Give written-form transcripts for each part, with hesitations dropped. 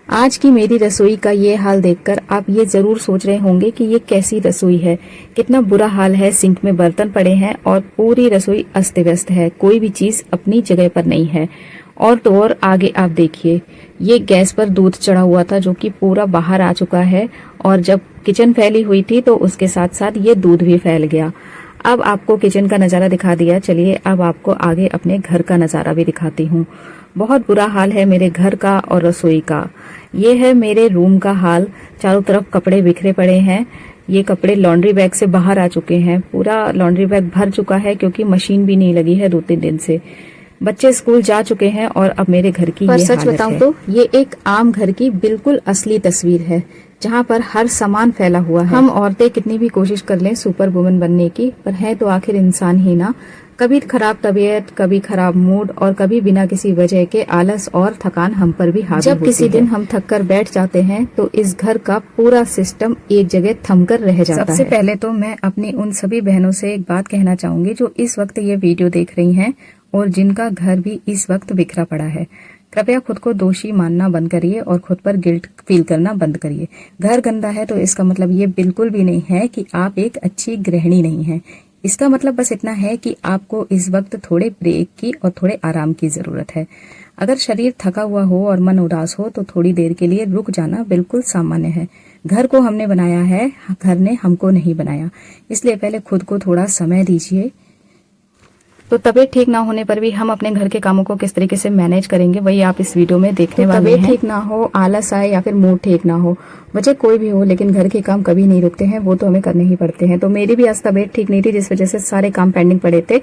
आज की मेरी रसोई का ये हाल देखकर आप ये जरूर सोच रहे होंगे कि ये कैसी रसोई है। कितना बुरा हाल है, सिंक में बर्तन पड़े हैं और पूरी रसोई अस्त व्यस्त है, कोई भी चीज अपनी जगह पर नहीं है। और तो और आगे आप देखिए, ये गैस पर दूध चढ़ा हुआ था जो कि पूरा बाहर आ चुका है, और जब किचन फैली हुई थी तो उसके साथ साथ ये दूध भी फैल गया। अब आपको किचन का नजारा दिखा दिया, चलिए अब आपको आगे अपने घर का नजारा भी दिखाती हूँ। बहुत बुरा हाल है मेरे घर का और रसोई का। ये है मेरे रूम का हाल। चारों तरफ कपड़े बिखरे पड़े हैं। ये कपड़े लॉन्ड्री बैग से बाहर आ चुके हैं, पूरा लॉन्ड्री बैग भर चुका है क्योंकि मशीन भी नहीं लगी है 2-3 दिन से। बच्चे स्कूल जा चुके हैं और अब मेरे घर की ये सच बताऊं तो ये एक आम घर की बिल्कुल असली तस्वीर है, जहाँ पर हर सामान फैला हुआ है। हम औरतें कितनी भी कोशिश कर लें सुपर वुमन बनने की, पर है तो आखिर इंसान ही ना। कभी खराब तबीयत, कभी खराब मूड और कभी बिना किसी वजह के आलस और थकान हम पर भी हावी होती है। जब किसी दिन हम थक कर बैठ जाते हैं तो इस घर का पूरा सिस्टम एक जगह थमकर रह जाता है। सबसे पहले तो मैं अपनी उन सभी बहनों से एक बात कहना चाहूंगी जो इस वक्त ये वीडियो देख रही हैं और जिनका घर भी इस वक्त बिखरा पड़ा है। कृपया खुद को दोषी मानना बंद करिए और खुद पर गिल्ट फील करना बंद करिए। घर गंदा है तो इसका मतलब ये बिल्कुल भी नहीं है कि आप एक अच्छी गृहिणी नहीं है। इसका मतलब बस इतना है कि आपको इस वक्त थोड़े ब्रेक की और थोड़े आराम की जरूरत है। अगर शरीर थका हुआ हो और मन उदास हो तो थोड़ी देर के लिए रुक जाना बिल्कुल सामान्य है। घर को हमने बनाया है, घर ने हमको नहीं बनाया, इसलिए पहले खुद को थोड़ा समय दीजिए। तो तबीयत ठीक ना होने पर भी हम अपने घर के कामों को किस तरीके से मैनेज करेंगे वही आप इस वीडियो में देखने वाले हैं। तबीयत ठीक ना हो, आलस आए या फिर मूड ठीक ना हो, वजह कोई भी हो, लेकिन घर के काम कभी नहीं रुकते हैं, वो तो हमें करने ही पड़ते हैं। तो मेरी भी आज तबीयत ठीक नहीं थी जिस वजह से सारे काम पेंडिंग पड़े थे।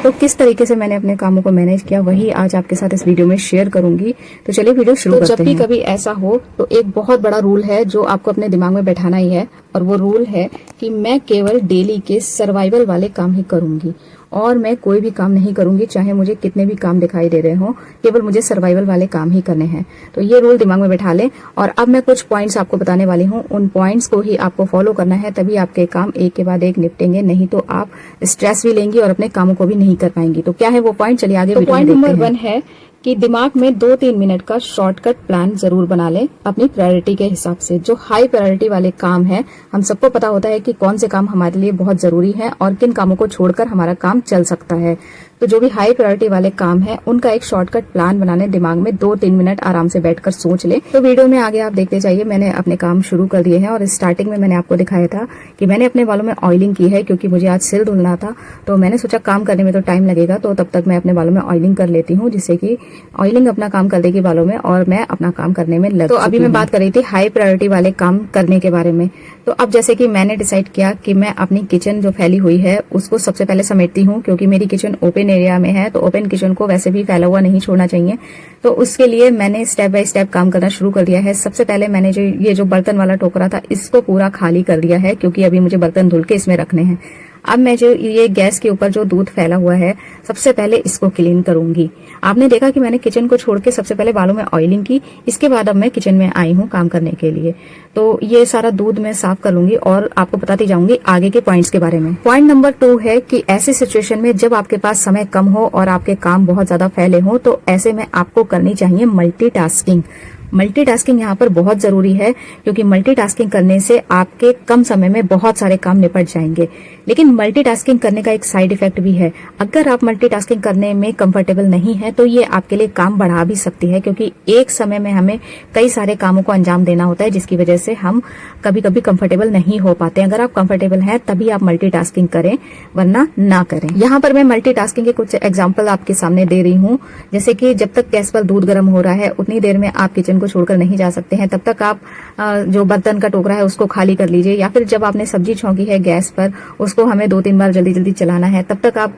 तो किस तरीके से मैंने अपने कामों को मैनेज किया वही आज आपके साथ इस वीडियो में शेयर करूंगी। तो चलिए वीडियो शुरू करते हैं। जब भी कभी ऐसा हो तो एक बहुत बड़ा रूल है जो आपको अपने दिमाग में बैठाना ही है, और वो रूल है कि मैं केवल डेली के सर्वाइवल वाले काम ही करूंगी और मैं कोई भी काम नहीं करूंगी, चाहे मुझे कितने भी काम दिखाई दे रहे हो, केवल मुझे सर्वाइवल वाले काम ही करने हैं। तो ये रूल दिमाग में बैठा लें। और अब मैं कुछ पॉइंट्स आपको बताने वाली हूँ, उन पॉइंट्स को ही आपको फॉलो करना है, तभी आपके काम एक के बाद एक निपटेंगे, नहीं तो आप स्ट्रेस भी लेंगी और अपने कामों को भी नहीं कर पाएंगी। तो क्या है वो पॉइंट, चलिए आगे। पॉइंट नंबर 1 है कि दिमाग में 2-3 मिनट का शॉर्टकट प्लान जरूर बना लें अपनी प्रायोरिटी के हिसाब से। जो हाई प्रायोरिटी वाले काम है, हम सबको पता होता है कि कौन से काम हमारे लिए बहुत जरूरी है और किन कामों को छोड़कर हमारा काम चल सकता है। तो जो भी हाई प्रायोरिटी वाले काम है उनका एक शॉर्टकट प्लान बनाने दिमाग में 2-3 मिनट आराम से बैठकर सोच ले। तो वीडियो में आगे आप देखते जाइए। मैंने अपने काम शुरू कर दिए हैं और स्टार्टिंग में मैंने आपको दिखाया था कि मैंने अपने बालों में ऑयलिंग की है, क्योंकि मुझे आज सिर धुलना था। तो मैंने सोचा काम करने में तो टाइम लगेगा, तो तब तक मैं अपने बालों में ऑयलिंग कर लेती हूँ, जिससे कि ऑयलिंग अपना काम कर देगी बालों में और मैं अपना काम करने में लग। तो अभी मैं बात कर रही थी हाई प्रायोरिटी वाले काम करने के बारे में। तो अब जैसे कि मैंने डिसाइड किया कि मैं अपनी किचन जो फैली हुई है उसको सबसे पहले समेटती हूँ, क्योंकि मेरी किचन ओपन एरिया में है, तो ओपन किचन को वैसे भी फैला हुआ नहीं छोड़ना चाहिए। तो उसके लिए मैंने स्टेप बाय स्टेप काम करना शुरू कर दिया है। सबसे पहले मैंने जो बर्तन वाला टोकरा था इसको पूरा खाली कर दिया है, क्योंकि अभी मुझे बर्तन धुल के इसमें रखने हैं। अब मैं जो ये गैस के ऊपर जो दूध फैला हुआ है सबसे पहले इसको क्लीन करूंगी। आपने देखा कि मैंने किचन को छोड़ के सबसे पहले बालों में ऑयलिंग की, इसके बाद अब मैं किचन में आई हूँ काम करने के लिए। तो ये सारा दूध मैं साफ कर लूंगी और आपको बताती जाऊंगी आगे के पॉइंट्स के बारे में। पॉइंट नंबर 2 है कि ऐसी सिचुएशन में जब आपके पास समय कम हो और आपके काम बहुत ज्यादा फैले हो, तो ऐसे में आपको करनी चाहिए मल्टीटास्किंग। मल्टीटास्किंग यहाँ पर बहुत जरूरी है, क्योंकि मल्टीटास्किंग करने से आपके कम समय में बहुत सारे काम निपट जाएंगे। लेकिन मल्टीटास्किंग करने का एक साइड इफेक्ट भी है। अगर आप मल्टीटास्किंग करने में कंफर्टेबल नहीं है तो ये आपके लिए काम बढ़ा भी सकती है, क्योंकि एक समय में हमें कई सारे कामों को अंजाम देना होता है, जिसकी वजह से हम कभी कभी कंफर्टेबल नहीं हो पाते। अगर आप कंफर्टेबल हैं तभी आप मल्टीटास्किंग करें, वरना ना करें। यहाँ पर मैं मल्टीटास्किंग के कुछ एग्जाम्पल आपके सामने दे रही हूँ। जैसे कि जब तक गैस पर दूध गर्म हो रहा है उतनी देर में आप किचन को छोड़कर नहीं जा सकते हैं, तब तक आप जो बर्तन का टोकरा है उसको खाली कर लीजिए। या फिर जब आपने सब्जी छौंकी है गैस पर, उसको हमें 2-3 बार जल्दी जल्दी चलाना है, तब तक आप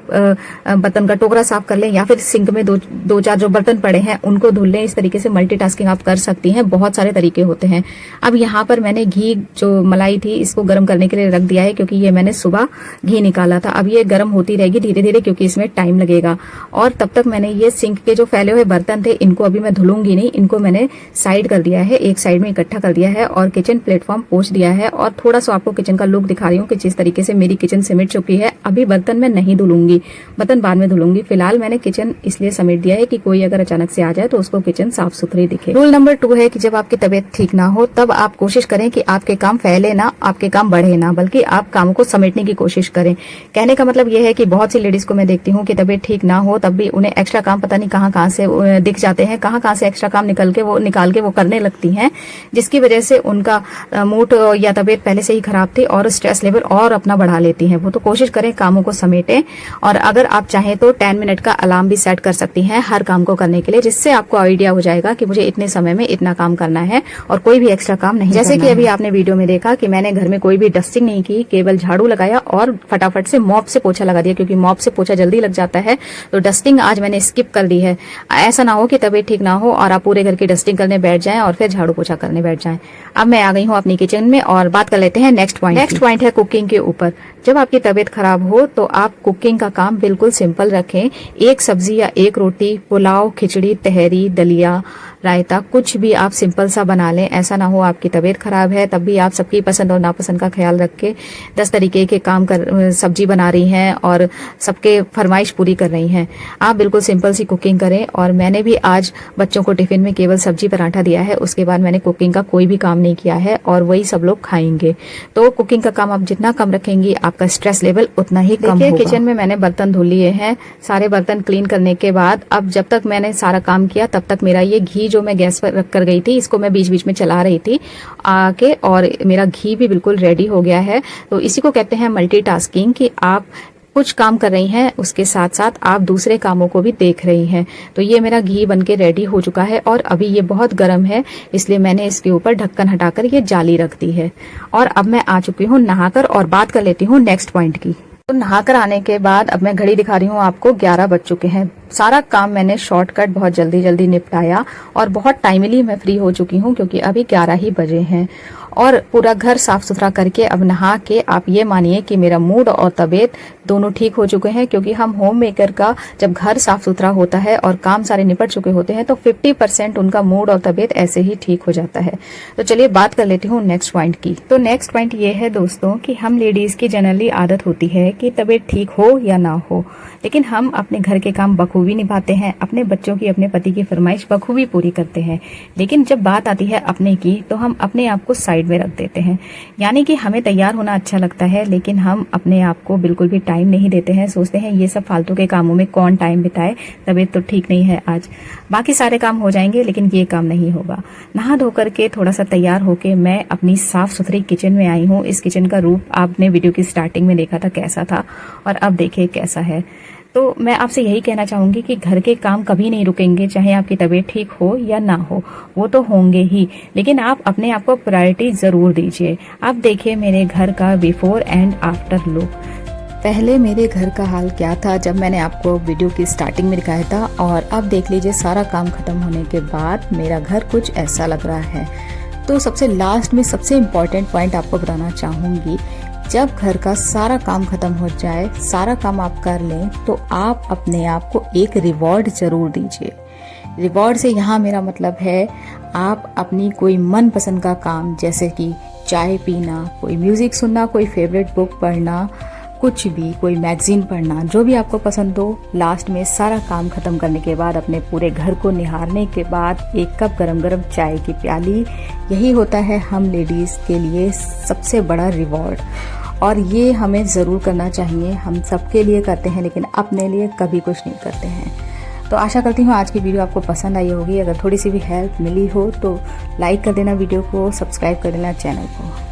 बर्तन का टोकरा साफ कर लें, या फिर सिंक में 2-4 जो बर्तन पड़े हैं उनको धुल लें। इस तरीके से मल्टीटास्किंग आप कर सकती हैं। बहुत सारे तरीके होते हैं। अब यहाँ पर मैंने घी जो मलाई थी इसको गर्म करने के लिए रख दिया है, क्योंकि ये मैंने सुबह घी निकाला था। अब ये गर्म होती रहेगी धीरे धीरे, क्योंकि इसमें टाइम लगेगा। और तब तक मैंने ये सिंक के जो फैले हुए बर्तन थे इनको अभी मैं धुलूंगी नहीं, इनको मैंने साइड कर दिया है, एक साइड में इकट्ठा कर दिया है और किचन प्लेटफॉर्म पोंछ दिया है। और थोड़ा सा आपको किचन का लुक दिखा रही हूँ कि जिस तरीके से मेरी किचन समेट चुकी है। अभी बर्तन मैं नहीं धुलूंगी, बर्तन बाद में धुलूंगी। फिलहाल मैंने किचन इसलिए समेट दिया है कि कोई अगर अचानक से आ जाए तो उसको किचन साफ सुथरी दिखे। रूल नंबर 2 है कि जब आपकी तबीयत ठीक ना हो तब आप कोशिश करें कि आपके काम फैले ना, आपके काम बढ़े ना, बल्कि आप कामों को समेटने की कोशिश करें। कहने का मतलब यह है कि बहुत सी लेडीज को मैं देखती हूँ कि तबीयत ठीक ना हो तब भी उन्हें एक्स्ट्रा काम पता नहीं कहाँ से दिख जाते हैं, कहाँ से एक्स्ट्रा काम निकाल के वो करने लगती हैं, जिसकी वजह से उनका मूड या तबीयत पहले से ही खराब थी और स्ट्रेस लेवल और अपना बढ़ा लेती हैं। वो तो कोशिश करें कामों को समेटें। और अगर आप चाहें तो 10 मिनट का अलार्म भी सेट कर सकती हैं हर काम को करने के लिए, जिससे आपको आइडिया हो जाएगा कि मुझे इतने समय में इतना काम करना है और कोई भी एक्स्ट्रा काम नहीं। जैसे कि अभी आपने वीडियो में देखा कि मैंने घर में कोई भी डस्टिंग नहीं की, केवल झाड़ू लगाया और फटाफट से मॉप से पोछा लगा दिया, क्योंकि मॉप से पोछा जल्दी लग जाता है। तो डस्टिंग आज मैंने स्किप कर दी है। ऐसा ना हो कि तबीयत ठीक ना हो और आप पूरे घर की डस्टिंग करने बैठ जाएं और फिर झाड़ू पोछा करने बैठ जाएं। अब मैं आ गई हूँ अपनी किचन में और बात कर लेते हैं नेक्स्ट पॉइंट है कुकिंग के ऊपर। जब आपकी तबीयत खराब हो तो आप कुकिंग का काम बिल्कुल सिंपल रखें। एक सब्जी या एक रोटी, पुलाव, खिचड़ी, तहरी, दलिया, रायता, कुछ भी आप सिंपल सा बना लें। ऐसा ना हो आपकी तबीयत खराब है तब भी आप सबकी पसंद और नापसंद का ख्याल रख के 10 तरीके के काम सब्जी बना रही हैं और सबके फरमाइश पूरी कर रही हैं। आप बिल्कुल सिंपल सी कुकिंग करें। और मैंने भी आज बच्चों को टिफिन में केवल सब्जी पराठा दिया है, उसके बाद मैंने कुकिंग का कोई भी काम नहीं किया है और वही सब लोग खाएंगे। तो कुकिंग का काम आप जितना कम रखेंगी आपका स्ट्रेस लेवल उतना ही कम होगा। किचन में मैंने बर्तन धुल लिए हैं। सारे बर्तन क्लीन करने के बाद अब जब तक मैंने सारा काम किया तब तक मेरा ये घी जो मैं गैस पर रख कर गई थी, इसको मैं बीच बीच में चला रही थी आके, और मेरा घी भी बिल्कुल रेडी हो गया है। तो इसी को कहते हैं मल्टीटास्किंग, कि आप कुछ काम कर रही हैं उसके साथ साथ आप दूसरे कामों को भी देख रही हैं। तो ये मेरा घी बनके रेडी हो चुका है और अभी ये बहुत गर्म है, इसलिए मैंने इसके ऊपर ढक्कन हटाकर ये जाली रख दी है। और अब मैं आ चुकी हूँ नहाकर और बात कर लेती हूँ नेक्स्ट पॉइंट की। तो नहाकर आने के बाद अब मैं घड़ी दिखा रही हूँ आपको, 11 बज चुके हैं। सारा काम मैंने शॉर्टकट बहुत जल्दी निपटाया और बहुत टाइमली मैं फ्री हो चुकी हूँ, क्योंकि अभी 11 ही बजे हैं। और पूरा घर साफ सुथरा करके अब नहा के आप ये मानिए कि मेरा मूड और तबीयत दोनों ठीक हो चुके हैं, क्योंकि हम होम मेकर का जब घर साफ सुथरा होता है और काम सारे निपट चुके होते हैं तो 50% उनका मूड और तबीयत ऐसे ही ठीक हो जाता है। तो चलिए बात कर लेती हूँ नेक्स्ट पॉइंट की। तो नेक्स्ट पॉइंट ये है दोस्तों कि हम लेडीज की जनरली आदत होती है कि तबीयत ठीक हो या ना हो, लेकिन हम अपने घर के काम बखूबी निभाते हैं, अपने बच्चों की, अपने पति की फरमाइश बखूबी पूरी करते हैं। लेकिन जब बात आती है अपने की तो हम अपने आप को साइड में रख देते हैं। यानी कि हमें तैयार होना अच्छा लगता है, लेकिन हम अपने आप को बिल्कुल भी टाइम नहीं देते हैं। सोचते हैं ये सब फालतू के कामों में कौन टाइम बिताए, तबीयत तो ठीक नहीं है आज, बाकी सारे काम हो जाएंगे लेकिन ये काम नहीं होगा। नहा धोकर के थोड़ा सा तैयार होके मैं अपनी साफ सुथरी किचन में आई हूँ। इस किचन का रूप आपने वीडियो की स्टार्टिंग में देखा था कैसा था, और अब देखिए कैसा है। तो मैं आपसे यही कहना चाहूंगी कि घर के काम कभी नहीं रुकेंगे, चाहे आपकी तबीयत ठीक हो या ना हो, वो तो होंगे ही, लेकिन आप अपने आप को प्रायोरिटी जरूर दीजिए। आप देखिए मेरे घर का बिफोर एंड आफ्टर लुक। पहले मेरे घर का हाल क्या था जब मैंने आपको वीडियो की स्टार्टिंग में दिखाया था, और अब देख लीजिए सारा काम खत्म होने के बाद मेरा घर कुछ ऐसा लग रहा है। तो सबसे लास्ट में सबसे इम्पोर्टेंट पॉइंट आपको बताना चाहूंगी, जब घर का सारा काम खत्म हो जाए, सारा काम आप कर लें, तो आप अपने आप को एक रिवॉर्ड जरूर दीजिए। रिवॉर्ड से यहाँ मेरा मतलब है आप अपनी कोई मनपसंद का काम, जैसे कि चाय पीना, कोई म्यूजिक सुनना, कोई फेवरेट बुक पढ़ना, कुछ भी, कोई मैगजीन पढ़ना, जो भी आपको पसंद हो, लास्ट में सारा काम खत्म करने के बाद अपने पूरे घर को निहारने के बाद एक कप गरम गरम चाय की प्याली, यही होता है हम लेडीज के लिए सबसे बड़ा रिवॉर्ड। और ये हमें ज़रूर करना चाहिए। हम सबके लिए करते हैं लेकिन अपने लिए कभी कुछ नहीं करते हैं। तो आशा करती हूँ आज की वीडियो आपको पसंद आई होगी। अगर थोड़ी सी भी हेल्प मिली हो तो लाइक कर देना वीडियो को, सब्सक्राइब कर देना चैनल को।